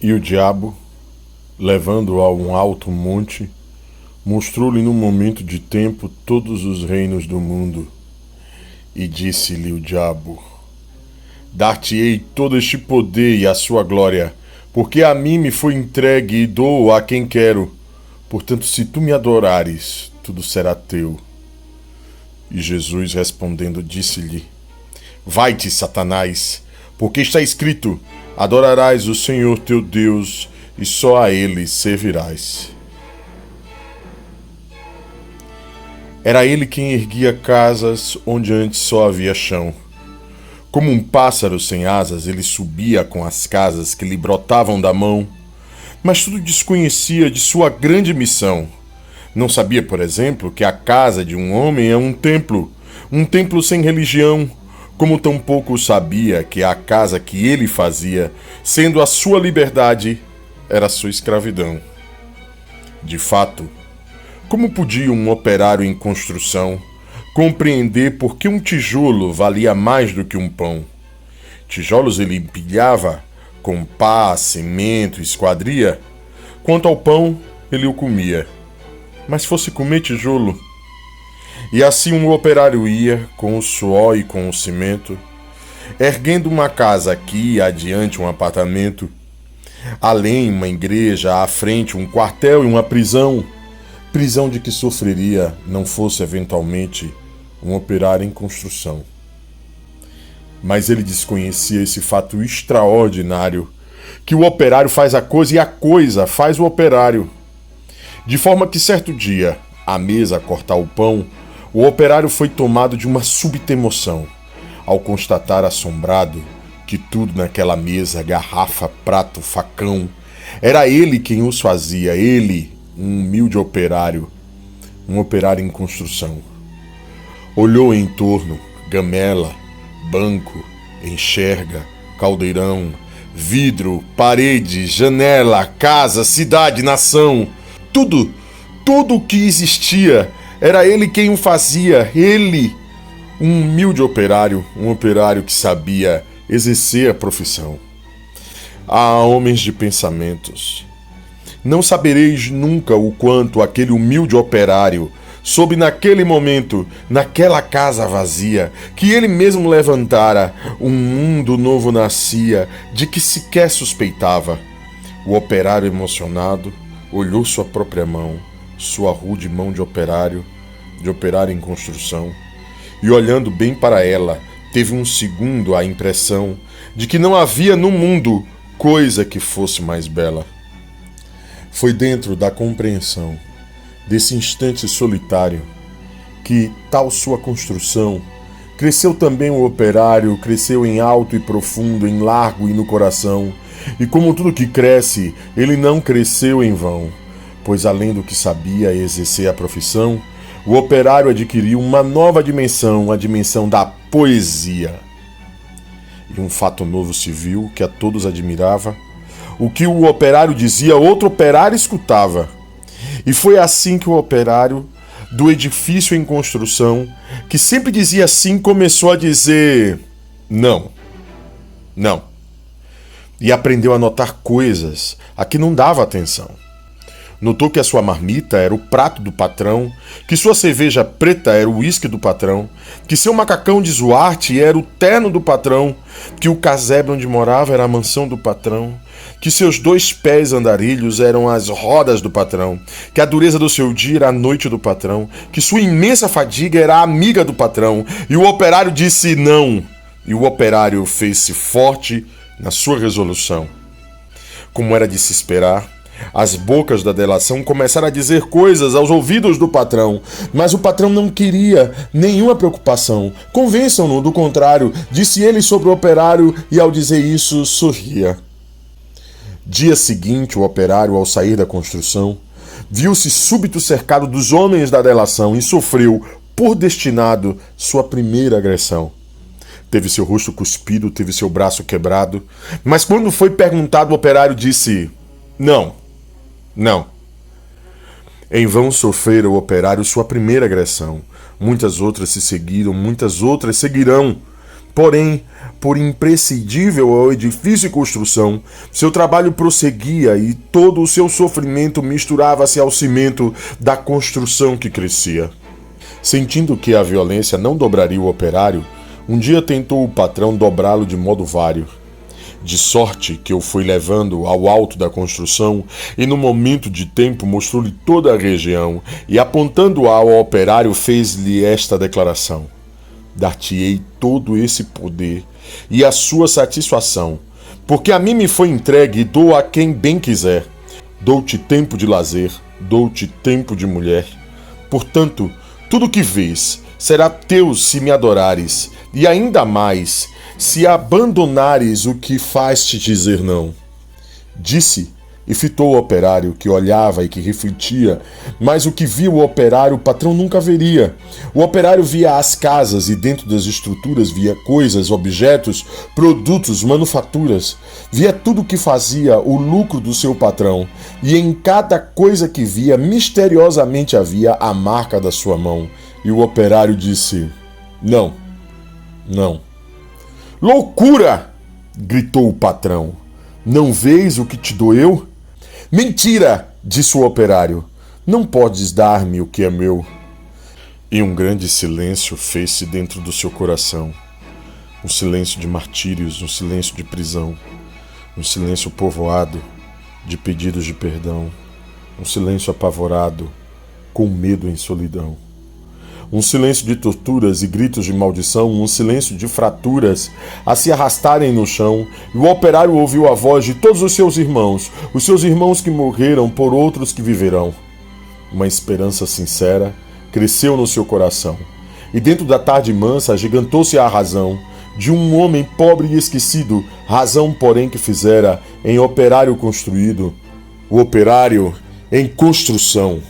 E o diabo, levando-o a um alto monte, mostrou-lhe num momento de tempo todos os reinos do mundo. E disse-lhe o diabo: Dar-te-ei todo este poder e a sua glória, porque a mim me foi entregue e dou a quem quero. Portanto, se tu me adorares, tudo será teu. E Jesus respondendo disse-lhe: Vai-te, Satanás, porque está escrito: Adorarás o Senhor teu Deus e só a ele servirás. Era ele quem erguia casas onde antes só havia chão. Como um pássaro sem asas, ele subia com as casas que lhe brotavam da mão, mas tudo desconhecia de sua grande missão. Não sabia, por exemplo, que a casa de um homem é um templo sem religião, como tampouco sabia que a casa que ele fazia, sendo a sua liberdade, era sua escravidão. De fato, como podia um operário em construção compreender por que um tijolo valia mais do que um pão? Tijolos ele empilhava com pá, cimento, esquadria. Quanto ao pão, ele o comia. Mas fosse comer tijolo. E assim um operário ia, com o suor e com o cimento, erguendo uma casa aqui, adiante um apartamento, além uma igreja, à frente um quartel e uma prisão de que sofreria, não fosse eventualmente um operário em construção. Mas ele desconhecia esse fato extraordinário, que o operário faz a coisa e a coisa faz o operário. De forma que certo dia, à mesa a cortar o pão, o operário foi tomado de uma súbita emoção, ao constatar assombrado que tudo naquela mesa, garrafa, prato, facão, era ele quem os fazia, ele, um humilde operário, um operário em construção. Olhou em torno, gamela, banco, enxerga, caldeirão, vidro, parede, janela, casa, cidade, nação. Tudo o que existia, era ele quem o fazia, ele, um humilde operário, um operário que sabia exercer a profissão. Ah, homens de pensamentos, não sabereis nunca o quanto aquele humilde operário soube naquele momento, naquela casa vazia, que ele mesmo levantara, um mundo novo nascia, de que sequer suspeitava. O operário emocionado olhou sua própria mão, sua rude mão de operário em construção, e olhando bem para ela, teve um segundo a impressão de que não havia no mundo coisa que fosse mais bela. Foi dentro da compreensão desse instante solitário que, tal sua construção, cresceu também o operário, cresceu em alto e profundo, em largo e no coração, e como tudo que cresce, ele não cresceu em vão, pois além do que sabia exercer a profissão, o operário adquiriu uma nova dimensão, a dimensão da poesia. E um fato novo se viu que a todos admirava. O que o operário dizia, outro operário escutava. E foi assim que o operário do edifício em construção, que sempre dizia sim, começou a dizer não, não. E aprendeu a notar coisas a que não dava atenção. Notou que a sua marmita era o prato do patrão, que sua cerveja preta era o uísque do patrão, que seu macacão de Zuarte era o terno do patrão, que o casebre onde morava era a mansão do patrão, que seus 2 pés andarilhos eram as rodas do patrão, que a dureza do seu dia era a noite do patrão, que sua imensa fadiga era a amiga do patrão, e o operário disse não, e o operário fez-se forte na sua resolução. Como era de se esperar, as bocas da delação começaram a dizer coisas aos ouvidos do patrão, mas o patrão não queria nenhuma preocupação. Convençam-no do contrário, disse ele sobre o operário, e ao dizer isso, sorria. Dia seguinte, o operário, ao sair da construção, viu-se súbito cercado dos homens da delação e sofreu, por destinado, sua primeira agressão. Teve seu rosto cuspido, teve seu braço quebrado, mas quando foi perguntado, o operário disse: Não. Em vão sofrera o operário sua primeira agressão. Muitas outras se seguiram, muitas outras seguirão. Porém, por imprescindível ao edifício e construção, seu trabalho prosseguia e todo o seu sofrimento misturava-se ao cimento da construção que crescia. Sentindo que a violência não dobraria o operário, um dia tentou o patrão dobrá-lo de modo vário. De sorte que o foi levando ao alto da construção e no momento de tempo mostrou-lhe toda a região e apontando ao operário fez-lhe esta declaração: dar-te-ei todo esse poder e a sua satisfação, porque a mim me foi entregue e dou a quem bem quiser. Dou-te tempo de lazer, dou-te tempo de mulher. Portanto, tudo o que vês será teu se me adorares, e ainda mais, se abandonares o que faz-te dizer não. Disse, e fitou o operário, que olhava e que refletia, mas o que via o operário o patrão nunca veria. O operário via as casas e dentro das estruturas via coisas, objetos, produtos, manufaturas. Via tudo o que fazia o lucro do seu patrão, e em cada coisa que via, misteriosamente havia a marca da sua mão. E o operário disse: não, não. Loucura! Gritou o patrão. Não vês o que te doeu? Mentira! Disse o operário. Não podes dar-me o que é meu. E um grande silêncio fez-se dentro do seu coração. Um silêncio de martírios, um silêncio de prisão. Um silêncio povoado de pedidos de perdão. Um silêncio apavorado, com medo em solidão. Um silêncio de torturas e gritos de maldição, um silêncio de fraturas a se arrastarem no chão, e o operário ouviu a voz de todos os seus irmãos que morreram por outros que viverão. Uma esperança sincera cresceu no seu coração, e dentro da tarde mansa agigantou-se a razão de um homem pobre e esquecido, razão, porém, que fizera em operário construído, o operário em construção.